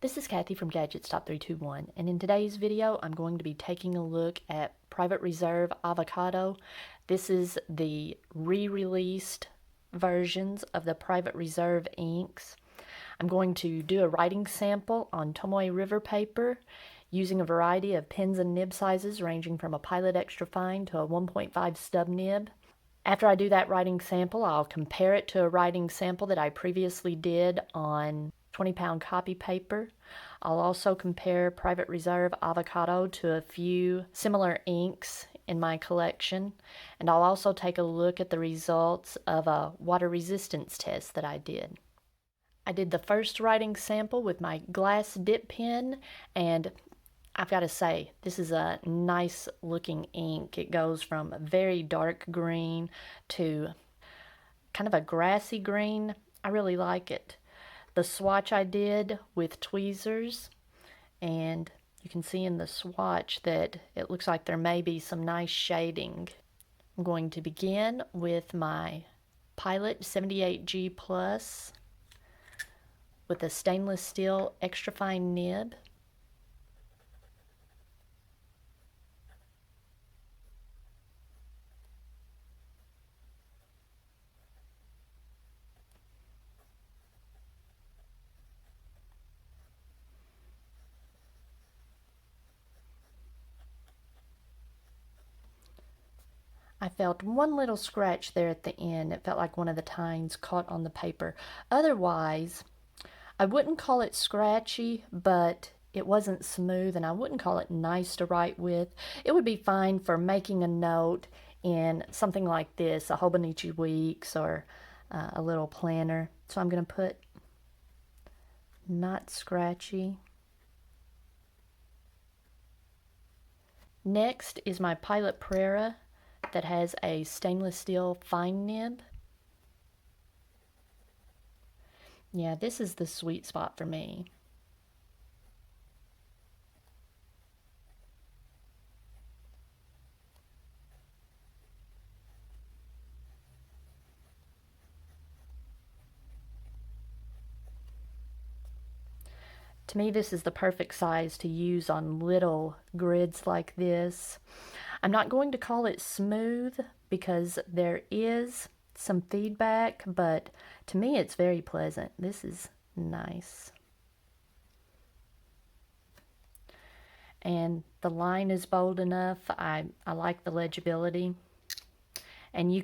This is Kathy from Gadgets Top 321, and in today's video I'm going to be taking a look at Private Reserve Avocado. This is the re-released versions of the Private Reserve inks. I'm going to do a writing sample on Tomoe River paper using a variety of pens and nib sizes ranging from a Pilot Extra Fine to a 1.5 stub nib. After I do that writing sample, I'll compare it to a writing sample that I previously did on 20-pound copy paper. I'll also compare Private Reserve Avocado to a few similar inks in my collection, and I'll also take a look at the results of a water resistance test that I did. I did the first writing sample with my glass dip pen, and I've got to say, this is a nice looking ink. It goes from a very dark green to kind of a grassy green. I really like it. The swatch I did with tweezers, and you can see in the swatch that it looks like there may be some nice shading. I'm going to begin with my Pilot 78G Plus with a stainless steel extra fine nib. I felt one little scratch there at the end. It felt like one of the tines caught on the paper. Otherwise, I wouldn't call it scratchy, but it wasn't smooth, and I wouldn't call it nice to write with. It would be fine for making a note in something like this, a Hobonichi Weeks or a little planner. So I'm going to put not scratchy. Next is my Pilot Prera that has a stainless steel fine nib. Yeah, this is the sweet spot for me. To me, this is the perfect size to use on little grids like this. I'm not going to call it smooth because there is some feedback, but to me it's very pleasant. This is nice. And the line is bold enough. I like the legibility. And you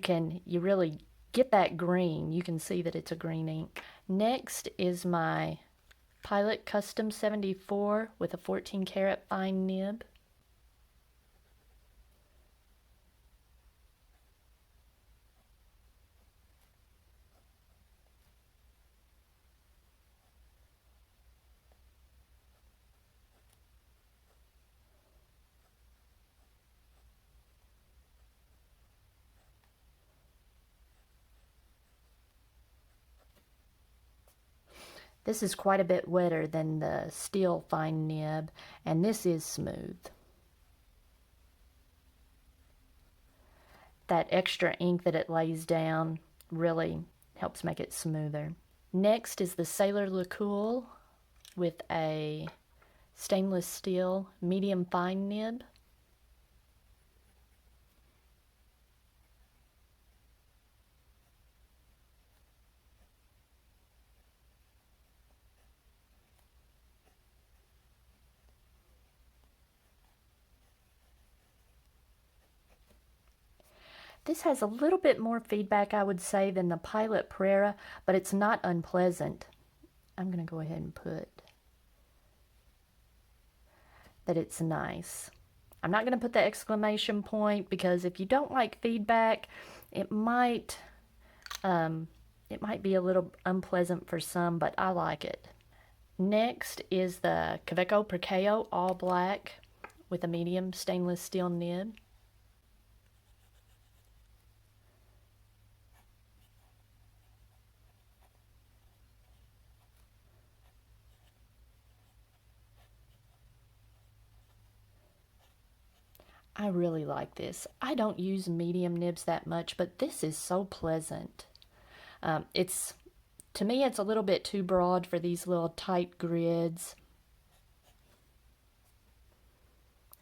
really get that green. You can see that it's a green ink. Next is my Pilot Custom 74 with a 14 karat fine nib. This is quite a bit wetter than the steel fine nib, and this is smooth. That extra ink that it lays down really helps make it smoother. Next is the Sailor LeCool with a stainless steel medium fine nib. This has a little bit more feedback, I would say, than the Pilot Prera, but it's not unpleasant. I'm going to go ahead and put that it's nice. I'm not going to put the exclamation point because if you don't like feedback, it might be a little unpleasant for some, but I like it. Next is the Kaweco Perkeo All Black with a medium stainless steel nib. I really like this. I don't use medium nibs that much, but this is so pleasant. To me, it's a little bit too broad for these little tight grids.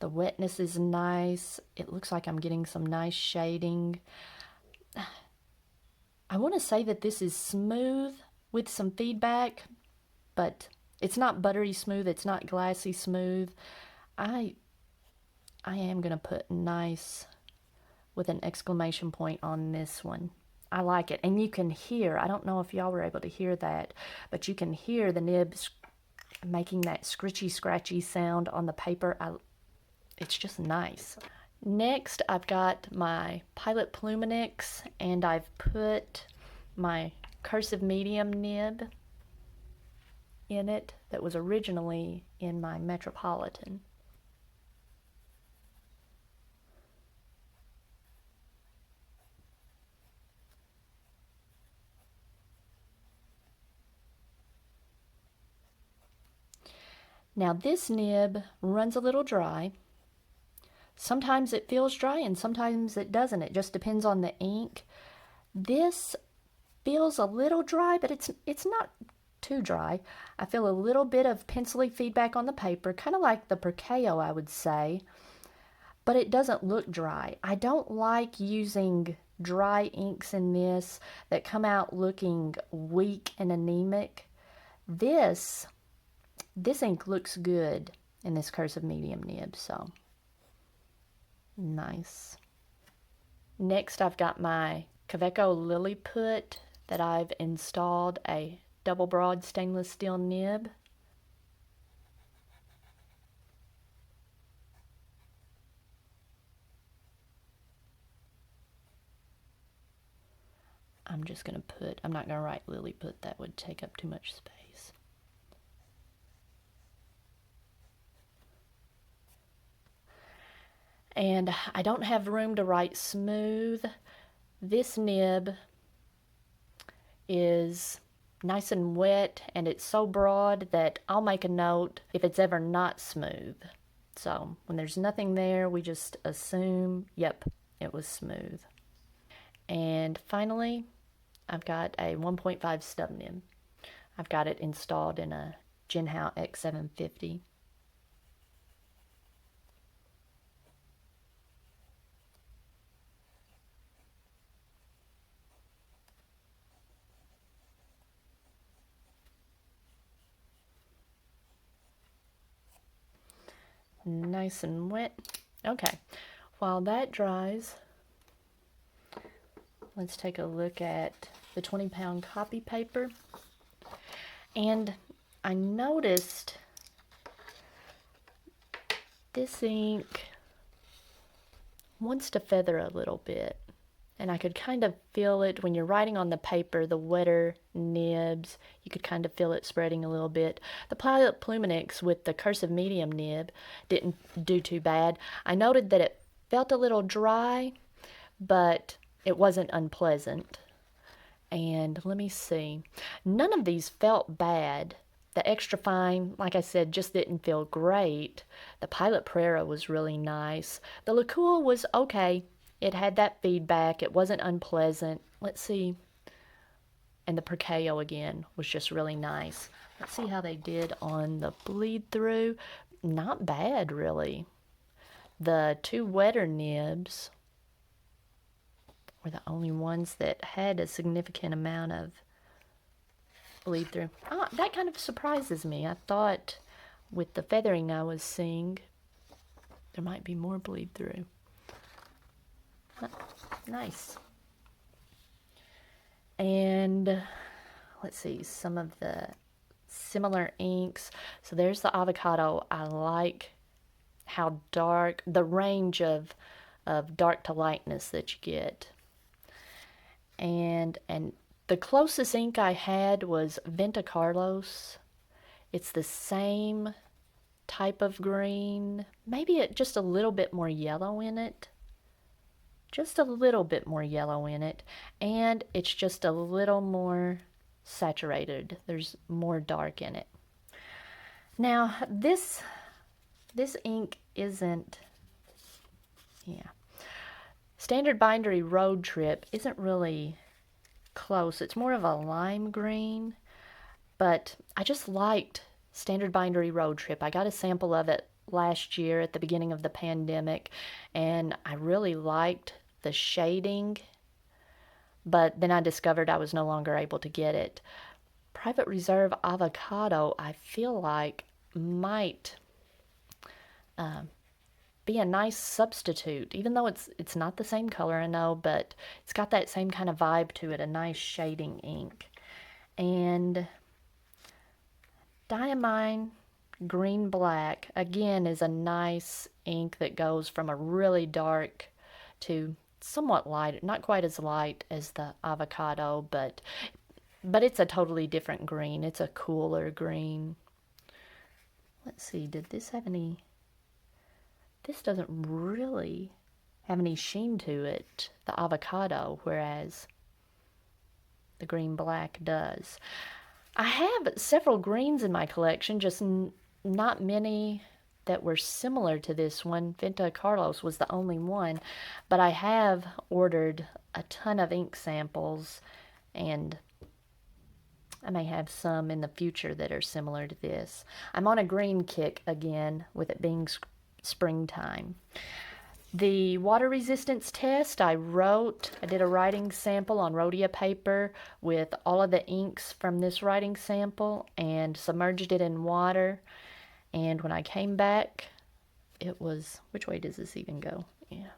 The wetness is nice. It looks like I'm getting some nice shading. I want to say that this is smooth with some feedback, but it's not buttery smooth. It's not glassy smooth. I am going to put nice with an exclamation point on this one. I like it. And you can hear, I don't know if y'all were able to hear that, but you can hear the nibs making that scritchy, scratchy sound on the paper. It's just nice. Next, I've got my Pilot Pluminix, and I've put my cursive medium nib in it that was originally in my Metropolitan. Now this nib runs a little dry. Sometimes it feels dry and sometimes it doesn't. It just depends on the ink. This feels a little dry, but it's not too dry. I feel a little bit of pencil-y feedback on the paper, kind of like the Percao, I would say, but it doesn't look dry. I don't like using dry inks in this that come out looking weak and anemic. This ink looks good in this cursive medium nib, so nice. Next, I've got my Kaweco Lilliput that I've installed a double broad stainless steel nib. I'm just going to put, I'm not going to write Lilliput, that would take up too much space. And I don't have room to write smooth. This nib is nice and wet, and it's so broad that I'll make a note if it's ever not smooth. So when there's nothing there, we just assume, yep, it was smooth. And finally, I've got a 1.5 stub nib. I've got it installed in a Jinhao X750. Nice and wet. Okay, while that dries, let's take a look at the 20-pound copy paper. And I noticed this ink wants to feather a little bit. And I could kind of feel it when you're writing on the paper, the wetter nibs, you could kind of feel it spreading a little bit. The Pilot Pluminix with the cursive medium nib didn't do too bad. I noted that it felt a little dry, but it wasn't unpleasant. And let me see. None of these felt bad. The extra fine, like I said, just didn't feel great. The Pilot Prera was really nice. The Lacour was okay. It had that feedback. It wasn't unpleasant. Let's see. And the Percao again was just really nice. Let's see how they did on the bleed through. Not bad, really. The two wetter nibs were the only ones that had a significant amount of bleed through. Oh, that kind of surprises me. I thought with the feathering I was seeing, there might be more bleed through. Nice. And let's see, some of the similar inks. So there's the avocado. I like how dark, the range of dark to lightness that you get. And the closest ink I had was Venta Carlos. It's the same type of green, maybe just a little bit more yellow in it. Just a little bit more yellow in it, and it's just a little more saturated. There's more dark in it. Now, this ink isn't, Standard Bindery Road Trip isn't really close. It's more of a lime green, but I just liked Standard Bindery Road Trip. I got a sample of it last year at the beginning of the pandemic, and I really liked the shading, but then I discovered I was no longer able to get it. Private Reserve Avocado, I feel like might be a nice substitute, even though it's not the same color, I know, but it's got that same kind of vibe to it, a nice shading ink. And Diamine Green Black, again, is a nice ink that goes from a really dark to somewhat light, not quite as light as the avocado, but it's a totally different green. It's a cooler green. Let's see, did this have any... This doesn't really have any sheen to it, the avocado, whereas the green black does. I have several greens in my collection, just not many that were similar to this one. Venta Carlos was the only one, but I have ordered a ton of ink samples, and I may have some in the future that are similar to this. I'm on a green kick again, with it being springtime. The water resistance test, I did a writing sample on Rhodia paper with all of the inks from this writing sample and submerged it in water. And when I came back, it was, which way does this even go? Yeah.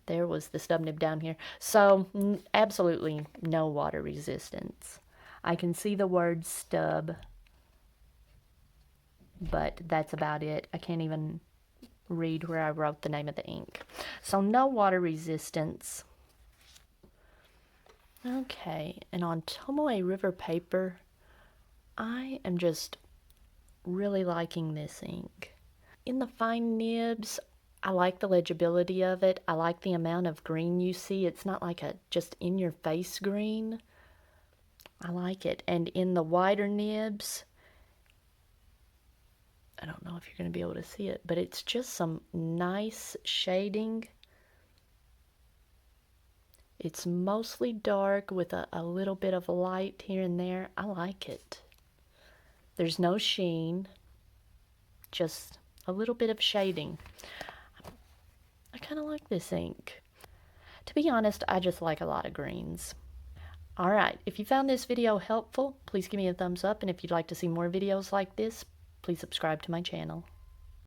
There was the stub nib down here. So absolutely no water resistance. I can see the word stub, but that's about it. I can't even read where I wrote the name of the ink. So no water resistance. Okay, and on Tomoe River paper, I am just really liking this ink. In the fine nibs, I like the legibility of it. I like the amount of green you see. It's not like a just in-your-face green. I like it. And in the wider nibs, I don't know if you're going to be able to see it, but it's just some nice shading. It's mostly dark with a little bit of light here and there. I like it. There's no sheen, just a little bit of shading. I kind of like this ink. To be honest, I just like a lot of greens. Alright, if you found this video helpful, please give me a thumbs up, and if you'd like to see more videos like this, please subscribe to my channel.